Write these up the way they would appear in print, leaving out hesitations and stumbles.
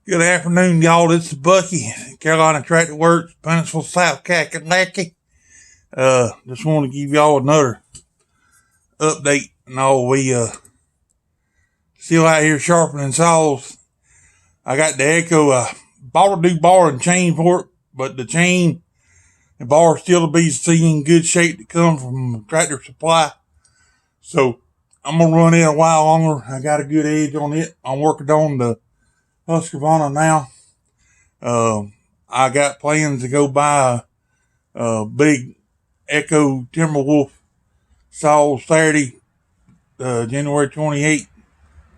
Good afternoon, y'all. This is Bucky, Carolina Tractor Works, Pennsville, South Kakalaki. Just want to give y'all another update and all. We still out here sharpening saws. I got the Echo. Bought a new bar and chain for it, but the chain and bar still to be seen in good shape to come from Tractor Supply. So I'm gonna run it a while longer. I got a good edge on it. I'm working on the husqvarna now. I got plans to go buy a big Echo Timberwolf saw Saturday, January 28th.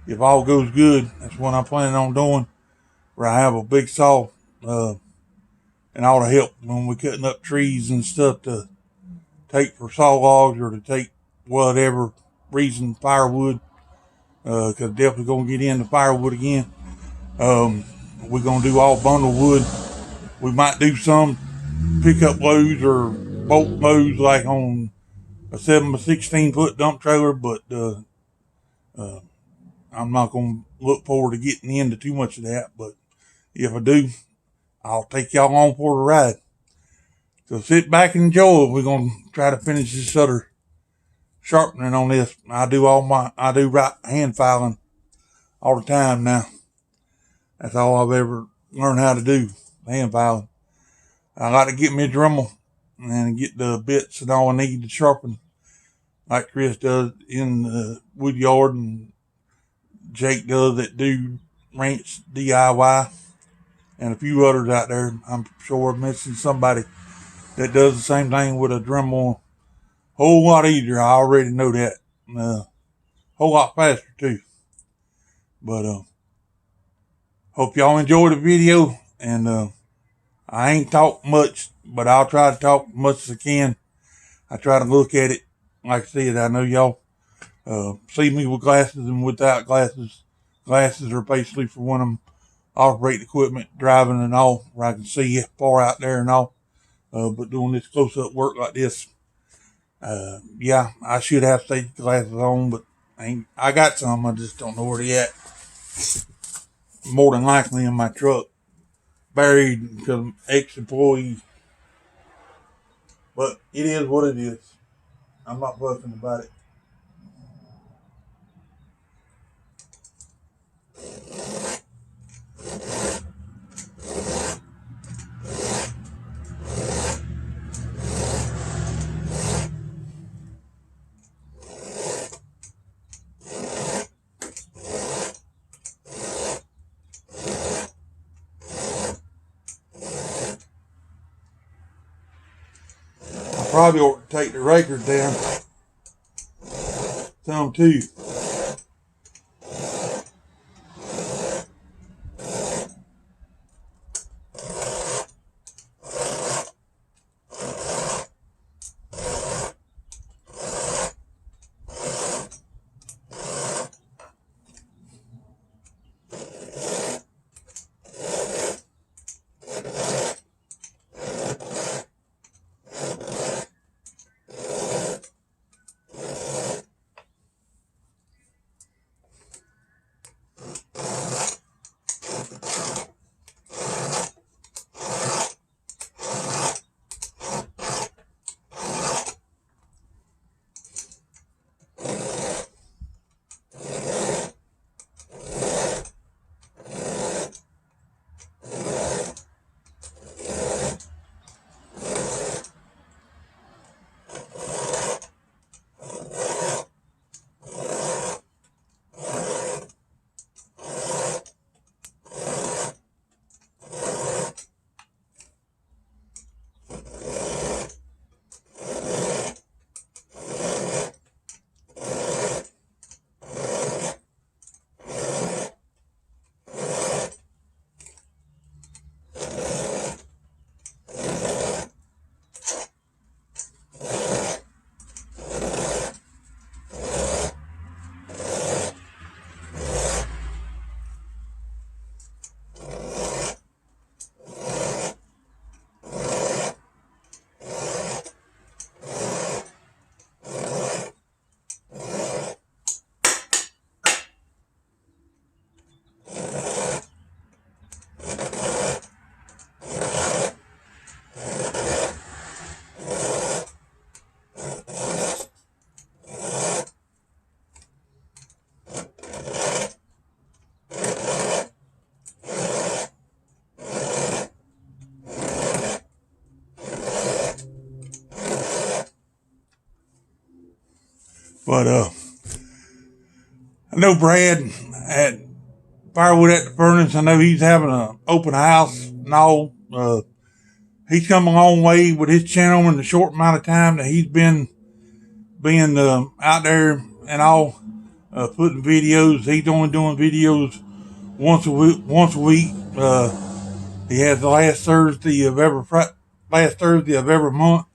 If all goes good, that's what I'm planning on doing, where I have a big saw, and all to help when we're cutting up trees and stuff to take for saw logs or to take whatever reason firewood, cause definitely gonna get into firewood again. We're gonna do all bundle wood. We might do some pickup loads or bolt loads like on a 7 by 16 foot dump trailer, but I'm not going to look forward to getting into too much of that. But if I do, I'll take y'all on for the ride. So sit back and enjoy it. We're going to try to finish this other sharpening on this. I do right hand filing all the time now. That's all I've ever learned how to do, hand filing. I like to get me a Dremel and get the bits and all I need to sharpen, like Chris does in the wood yard and Jake does that do ranch DIY, and a few others out there. I'm sure I'm missing somebody that does the same thing with a Dremel. Whole lot easier. I already know that. Whole lot faster too. But hope y'all enjoy the video. And I ain't talk much, but I'll try to talk as much as I can. I try to look at it. Like I said, I know y'all see me with glasses and without glasses. Glasses are basically for when I'm operating equipment, driving and all, where I can see far out there and all. But doing this close-up work like this, yeah, I should have safety glasses on, but I got some. I just don't know where they at. More than likely in my truck, buried because I'm ex-employee. But it is what it is. I'm not fussing about it. Probably ought to take the rakers down some too. But I know Brad at Firewood at the Furnace. I know he's having an open house and all. He's come a long way with his channel in the short amount of time that he's been being out there and all, putting videos. He's only doing videos once a week. He has the last Thursday of every month.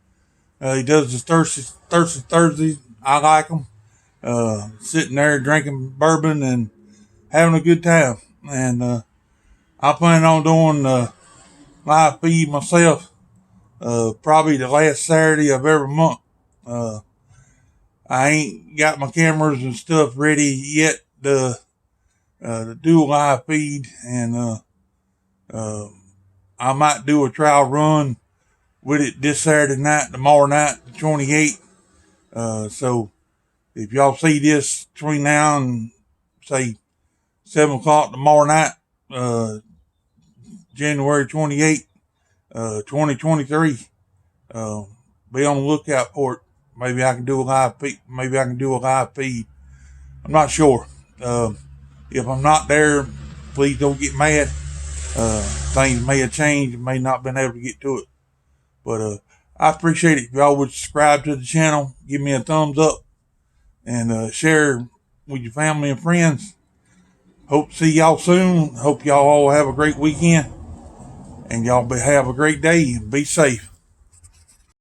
He does the Thirsty Thursdays. I like them. Sitting there drinking bourbon and having a good time. And I plan on doing live feed myself probably the last Saturday of every month. I ain't got my cameras and stuff ready yet to do a live feed, and I might do a trial run with it this Saturday night, tomorrow night, the 28th. So if y'all see this between now and say 7 o'clock tomorrow night, January 28th, 2023, be on the lookout for it. Maybe I can do a live feed. I'm not sure. If I'm not there, please don't get mad. Things may have changed, may not been able to get to it. But I appreciate it if y'all would subscribe to the channel, give me a thumbs up, and share with your family and friends. Hope to see y'all soon. Hope y'all all have a great weekend, and y'all have a great day and be safe.